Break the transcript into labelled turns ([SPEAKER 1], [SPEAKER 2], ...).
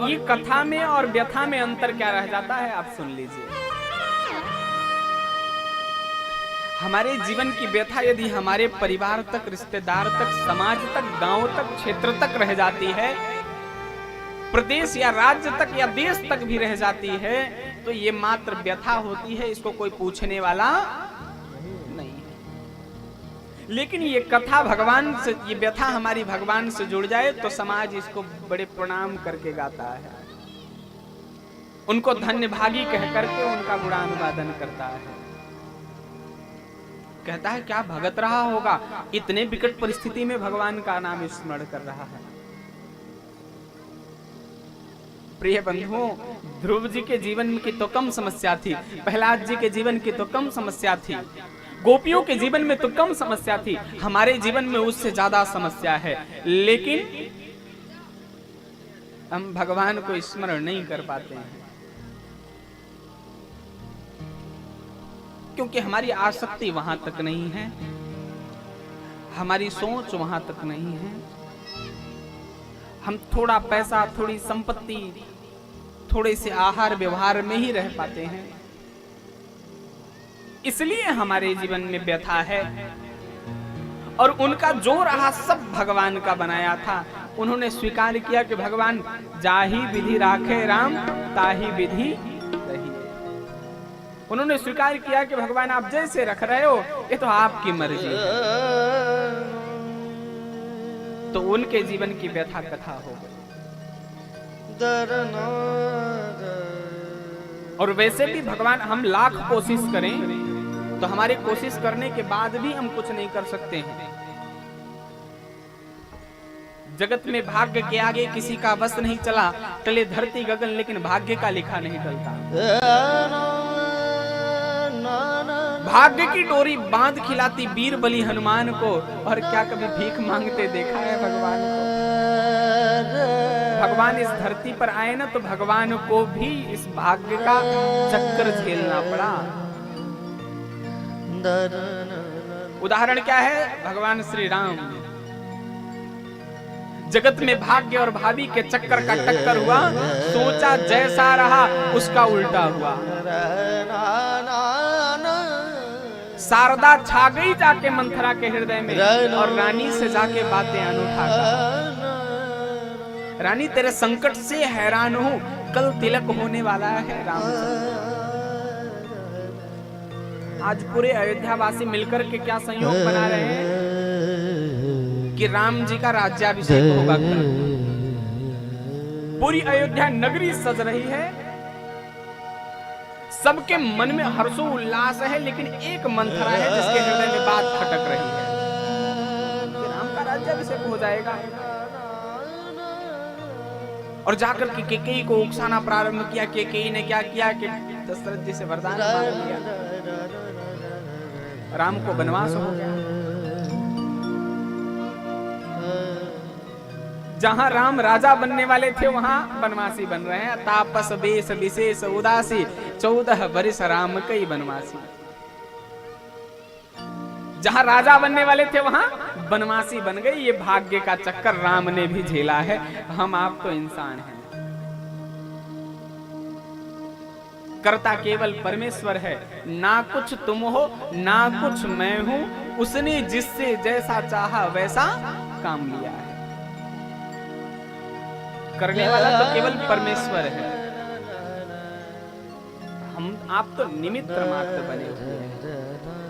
[SPEAKER 1] ये कथा में और व्यथा में अंतर क्या रह जाता है, आप सुन लीजिए। हमारे जीवन की व्यथा यदि हमारे परिवार तक, रिश्तेदार तक, समाज तक, गांव तक, क्षेत्र तक रह जाती है, प्रदेश या राज्य तक या देश तक भी रह जाती है, तो ये मात्र व्यथा होती है, इसको कोई पूछने वाला नहीं है। लेकिन ये कथा भगवान से, ये व्यथा हमारी भगवान से जुड़ जाए तो समाज इसको बड़े प्रणाम करके गाता है, उनको धन्य भागी कह करके उनका गुणानुवादन करता है, कहता है क्या भगत रहा होगा, इतने विकट परिस्थिति में भगवान का नाम स्मरण कर रहा है। प्रिय बंधुओं, ध्रुव जी के जीवन की तो कम समस्या थी, प्रहलाद जी के जीवन की तो कम समस्या थी, गोपियों के जीवन में तो कम समस्या थी, हमारे जीवन में उससे ज्यादा समस्या है। लेकिन हम भगवान को स्मरण नहीं कर पाते हैं, क्योंकि हमारी आसक्ति वहां तक नहीं है, हमारी सोच वहां तक नहीं है। हम थोड़ा पैसा, थोड़ी संपत्ति, थोड़े से आहार व्यवहार में ही रह पाते हैं, इसलिए हमारे जीवन में व्यथा है। और उनका जो रहा सब भगवान का बनाया था। उन्होंने स्वीकार किया कि भगवान जाही विधि राखे राम ताही विधि रही। उन्होंने स्वीकार किया कि भगवान आप जैसे रख रहे हो ये तो आपकी मर्जी है। तो उनके जीवन की व्यथा कथा हो गई। और वैसे भी भगवान, हम लाख कोशिश करें तो हमारी कोशिश करने के बाद भी हम कुछ नहीं कर सकते हैं। जगत में भाग्य के आगे किसी का बस नहीं चला, टले धरती गगन लेकिन भाग्य का लिखा नहीं टलता। भाग्य की डोरी बांध खिलाती वीर बलि हनुमान को, और क्या कभी भीख मांगते देखा है भगवान को? भगवान इस धरती पर आए ना तो भगवान को भी इस भाग्य का चक्कर झेलना पड़ा। उदाहरण क्या है? भगवान श्री राम। जगत में भाग्य और भाभी के चक्कर का टक्कर हुआ, सोचा जैसा रहा उसका उल्टा हुआ। शारदा छा गई जाके मंथरा के हृदय में, और रानी से जाके बातें अनूठा कहा। रानी तेरे संकट से हैरान हूं, कल तिलक होने वाला है राम। आज पूरे अयोध्या वासी मिलकर के क्या संयोग बना रहे हैं कि राम जी का राज्याभिषेक होगा कल। पूरी अयोध्या नगरी सज रही है, सबके मन में हर्षो उल्लास है, लेकिन एक मंथरा है जिसके हृदय में बात खटक रही है कि राम का राज्याभिषेक हो जाएगा। और जाकर के केकई को उकसाना प्रारंभ किया। केकई ने क्या किया कि दशरथ जी से वरदान मांग लिया, राम को वनवास हो गया। जहां राम राजा बनने वाले थे वहां वनवासी बन रहे हैं। तापस बेस विशेष उदासी, 14 वर्ष राम कई वनवासी। जहां राजा बनने वाले थे वहां वनवासी बन गए। ये भाग्य का चक्कर राम ने भी झेला है। हम आप तो इंसान हैं, कर्ता केवल परमेश्वर है। ना कुछ तुम हो ना कुछ मैं हूं, उसने जिससे जैसा चाहा वैसा काम लिया है। करने वाला तो केवल परमेश्वर है, हम आप तो निमित्त मात्र बने हुए हैं।